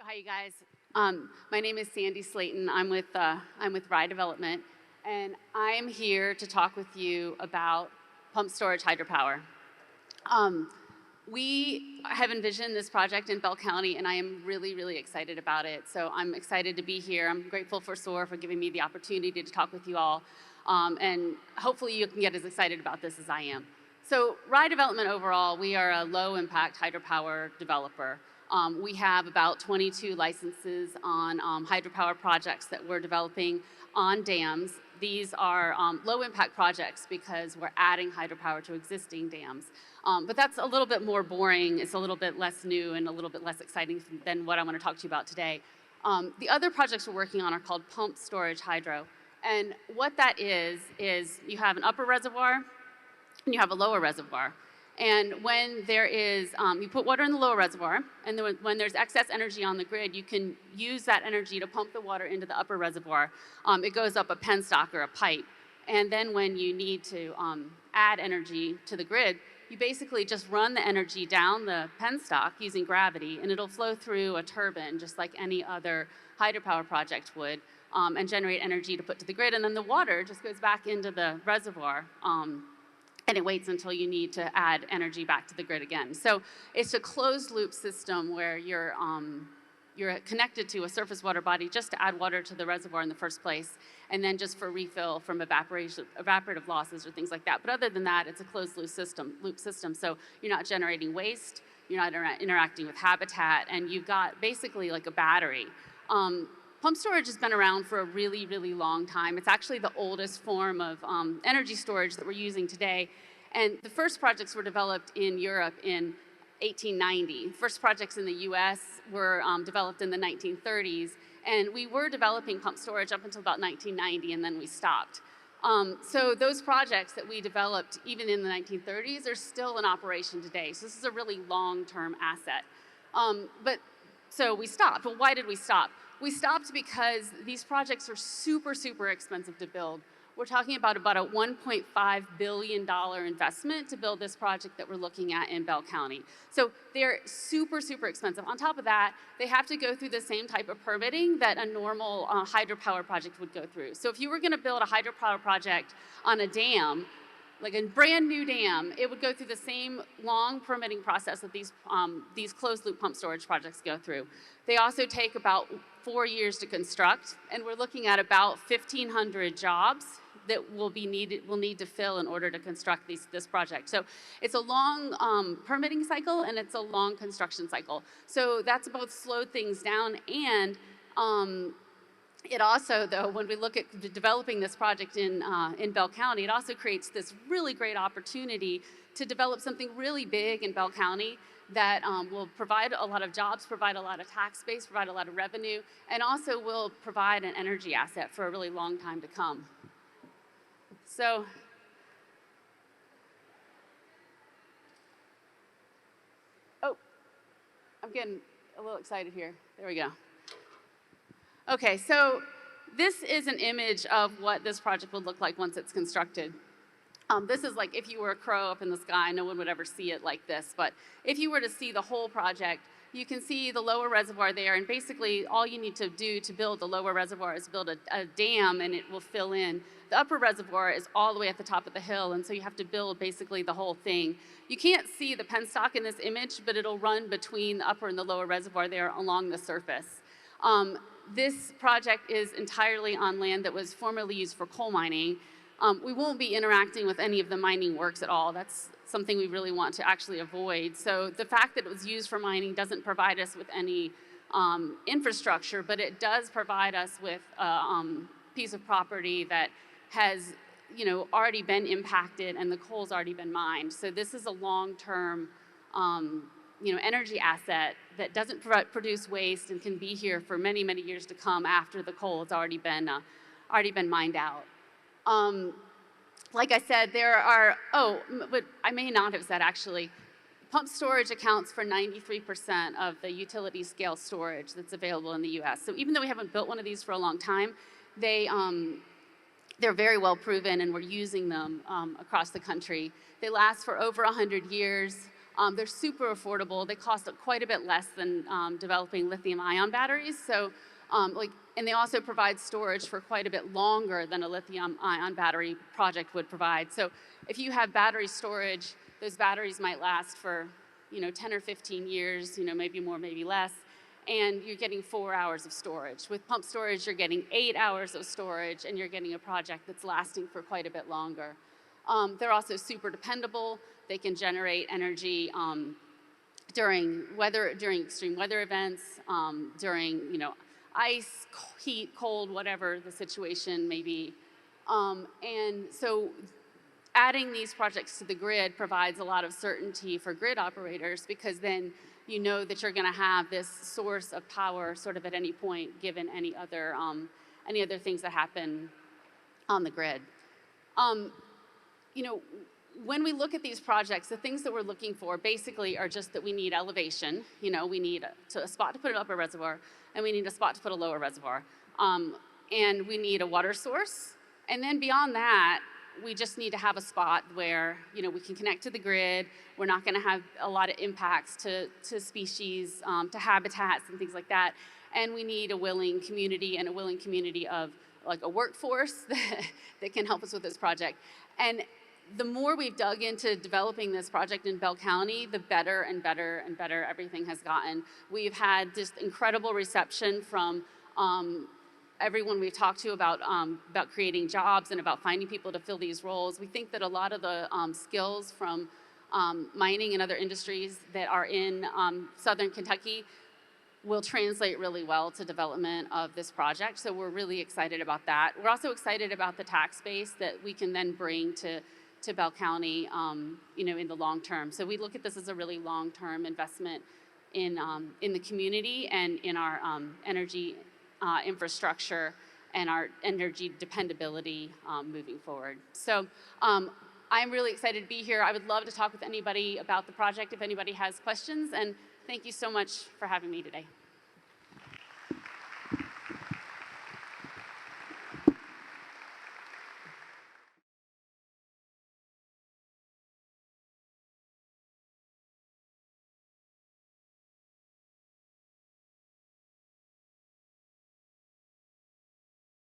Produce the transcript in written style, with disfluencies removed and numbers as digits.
Hi, you guys. My name is Sandy Slayton. I'm with Rye Development, and I'm here to talk with you about pump storage hydropower. We have envisioned this project in Bell County, and I am really, really excited about it. So I'm excited to be here. I'm grateful for SOAR for giving me the opportunity to talk with you all, and hopefully you can get as excited about this as I am. So Rye Development overall, we are a low-impact hydropower developer. We have about 22 licenses on hydropower projects that we're developing on dams. These are low-impact projects because we're adding hydropower to existing dams. But that's a little bit more boring. It's a little bit less new and a little bit less exciting than what I want to talk to you about today. The other projects we're working on are called pump storage hydro. And what that is you have an upper reservoir and you have a lower reservoir. And when there is, you put water in the lower reservoir, and then when there's excess energy on the grid, you can use that energy to pump the water into the upper reservoir. It goes up a penstock or a pipe. And then when you need to add energy to the grid, you basically just run the energy down the penstock using gravity, and it'll flow through a turbine just like any other hydropower project would, and generate energy to put to the grid. And then the water just goes back into the reservoir. And it waits until you need to add energy back to the grid again. So it's a closed loop system where you're connected to a surface water body just to add water to the reservoir in the first place, and then just for refill from evaporative losses or things like that. But other than that, it's a closed loop system. So you're not generating waste, you're not interacting with habitat, and you've got basically like a battery. Pump storage has been around for a really, really long time. It's actually the oldest form of energy storage that we're using today. And the first projects were developed in Europe in 1890. First projects in the US were developed in the 1930s. And we were developing pump storage up until about 1990, and then we stopped. So those projects that we developed even in the 1930s are still in operation today. So this is a really long-term asset. So we stopped. Well, why did we stop? We stopped because these projects are super, super expensive to build. We're talking about a $1.5 billion investment to build this project that we're looking at in Bell County. So they're super, super expensive. On top of that, they have to go through the same type of permitting that a normal hydropower project would go through. So if you were going to build a hydropower project on a dam, like a brand new dam, it would go through the same long permitting process that these closed loop pump storage projects go through. They also take about 4 years to construct, and we're looking at about 1,500 jobs that will need to fill in order to construct this project. So it's a long permitting cycle, and it's a long construction cycle. So that's both slowed things down, and it also, though, when we look at developing this project in Bell County, it also creates this really great opportunity to develop something really big in Bell County that will provide a lot of jobs, provide a lot of tax base, provide a lot of revenue, and also will provide an energy asset for a really long time to come. So, I'm getting a little excited here. There we go. Okay, so this is an image of what this project would look like once it's constructed. This is like if you were a crow up in the sky, no one would ever see it like this, but if you were to see the whole project, you can see the lower reservoir there, and basically all you need to do to build the lower reservoir is build a dam, and it will fill in. The upper reservoir is all the way at the top of the hill, and so you have to build basically the whole thing. You can't see the penstock in this image, but it'll run between the upper and the lower reservoir there along the surface. This project is entirely on land that was formerly used for coal mining. We won't be interacting with any of the mining works at all. That's something we really want to actually avoid. So the fact that it was used for mining doesn't provide us with any infrastructure, but it does provide us with a piece of property that has already been impacted, and the coal's already been mined. So this is a long-term energy asset that doesn't produce waste and can be here for many, many years to come after the coal has already been mined out. Like I said, there are, but I may not have said actually, pump storage accounts for 93% of the utility scale storage that's available in the US. So even though we haven't built one of these for a long time, they're very well proven, and we're using them across the country. They last for over 100 years. They're super affordable. They cost quite a bit less than developing lithium-ion batteries. So, and they also provide storage for quite a bit longer than a lithium-ion battery project would provide. So, if you have battery storage, those batteries might last for, 10 or 15 years, maybe more, maybe less, and you're getting 4 hours of storage. With pump storage, you're getting 8 hours of storage, and you're getting a project that's lasting for quite a bit longer. They're also super dependable. They can generate energy during extreme weather events, during ice, heat, cold, whatever the situation may be. And so adding these projects to the grid provides a lot of certainty for grid operators, because then you know that you're going to have this source of power sort of at any point, given any other things that happen on the grid. When we look at these projects, the things that we're looking for basically are just that we need elevation. We need a spot to put an upper reservoir, and we need a spot to put a lower reservoir. And we need a water source. And then beyond that, we just need to have a spot where we can connect to the grid. We're not going to have a lot of impacts to species, to habitats and things like that. And we need a willing community, and a willing community of like a workforce that can help us with this project. And the more we've dug into developing this project in Bell County, the better and better and better everything has gotten. We've had just incredible reception from everyone we've talked to about creating jobs and about finding people to fill these roles. We think that a lot of the skills from mining and other industries that are in southern Kentucky will translate really well to development of this project. So we're really excited about that. We're also excited about the tax base that we can then bring to Bell County, in the long term. So we look at this as a really long-term investment in the community and in our energy infrastructure and our energy dependability moving forward. So I'm really excited to be here. I would love to talk with anybody about the project if anybody has questions, and thank you so much for having me today.